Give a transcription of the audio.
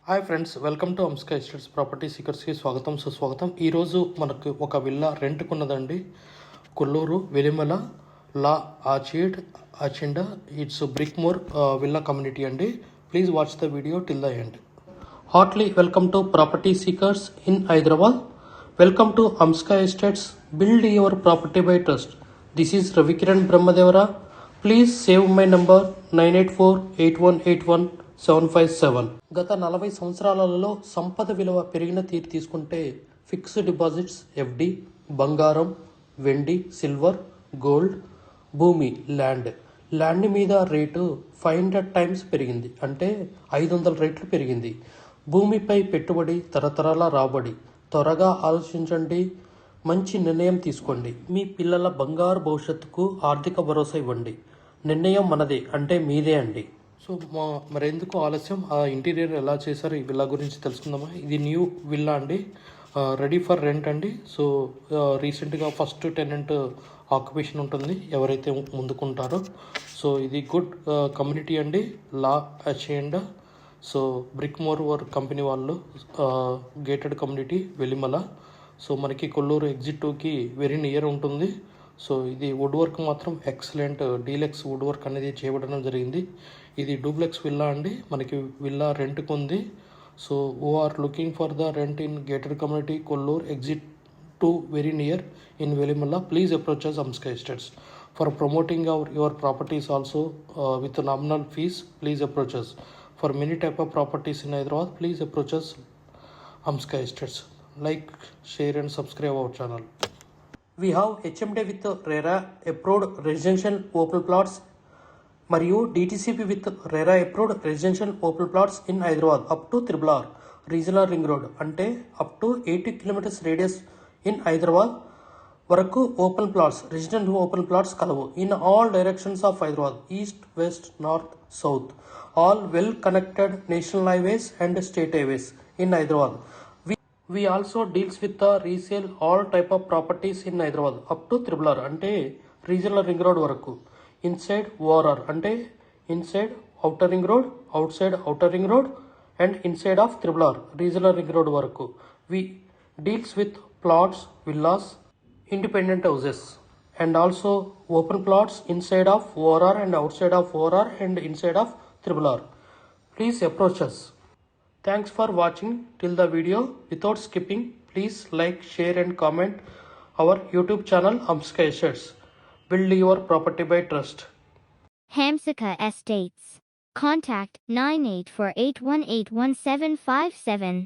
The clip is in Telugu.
Hi friends, welcome to Amska estates property సీకర్స్కి స్వాగతం సుస్వాగతం. ఈరోజు మనకు ఒక విల్లా రెంట్కు ఉన్నదండి. కొల్లూరు వెలిమల లా ఆచిడ్ ఆచిండా. It's brick more villa community అండి. Please watch the video till the end. Heartly welcome to property seekers in Hyderabad. Welcome to Amska estates. Build your property by trust. This is Ravikiran Brahmadevara. Please save my number 9848181757. గత 40 సంవత్సరాలలో సంపద విలువ పెరిగిన తీరు తీసుకుంటే ఫిక్స్డ్ డిపాజిట్స్, ఎఫ్డి, బంగారం, వెండి, సిల్వర్, గోల్డ్, భూమి, ల్యాండ్ మీద రేటు 500 టైమ్స్ పెరిగింది, అంటే 500 రెట్లు పెరిగింది. భూమిపై పెట్టుబడి తరతరాల రాబడి. త్వరగా ఆలోచించండి, మంచి నిర్ణయం తీసుకోండి. మీ పిల్లల బంగారు భవిష్యత్తుకు ఆర్థిక భరోసా ఇవ్వండి. నిర్ణయం మనదే, అంటే మీదే అండి. సో మరెందుకు ఆలస్యం, ఆ ఇంటీరియర్ ఎలా చేశారు ఈ విల్లా గురించి తెలుసుకుందామా. ఇది న్యూ విల్లా అండి, రెడీ ఫర్ రెంట్ అండి. సో రీసెంట్గా ఫస్ట్ టెనెంట్ ఆక్యుపేషన్ ఉంటుంది, ఎవరైతే ముందుకుంటారో. సో ఇది గుడ్ కమ్యూనిటీ అండి, లా అచేండా. So brick more work company వాళ్ళు, గేటెడ్ కమ్యూనిటీ వెలిమల. సో మనకి కొల్లూరు ఎగ్జిట్ 2కి వెరీ నియర్ ఉంటుంది. సో ఇది వుడ్ వర్క్ మాత్రం ఎక్సలెంట్ డీలక్స్ వుడ్ వర్క్ అనేది చేయబడడం జరిగింది. ఇది డూప్లెక్స్ విల్లా అండి, మనకి విల్లా రెంట్కి ఉంది. So who are looking for the rent in gated community Kolluru exit 2 very near in Velimalla, please approach us Amska estates. For promoting your properties also with nominal fees, please approach us. For many type of properties in Hyderabad, please approach us Amska Estates. Like, share and subscribe our channel. We have HMD with RERA approved residential open plots మరియు DTCP with RERA approved residential open plots in Hyderabad up to RRR regional ring road, అంటే up to 80 kilometres radius in Hyderabad వరకు open plots, resident open plots కలవు in all directions of Hyderabad, east, west, north, south, all well connected national highways and state highways in Hyderabad. We also deals with the resale all type of properties in Hyderabad up to RRR, అంటే రీజనల్ రింగ్ రోడ్ వరకు. ఇన్సైడ్ ORR, అంటే inside outer ring road, outside outer ring road and inside of RRR regional ring road వరకు. We deals with plots, villas, independent houses and also open plots inside of ORR and outside of ORR and inside of RRR. Please approach us. Thanks for watching till the video. Without skipping, please like, share and comment our YouTube channel Amska Estates. Build your property by trust. Hamsika Estates. Contact 9848181757.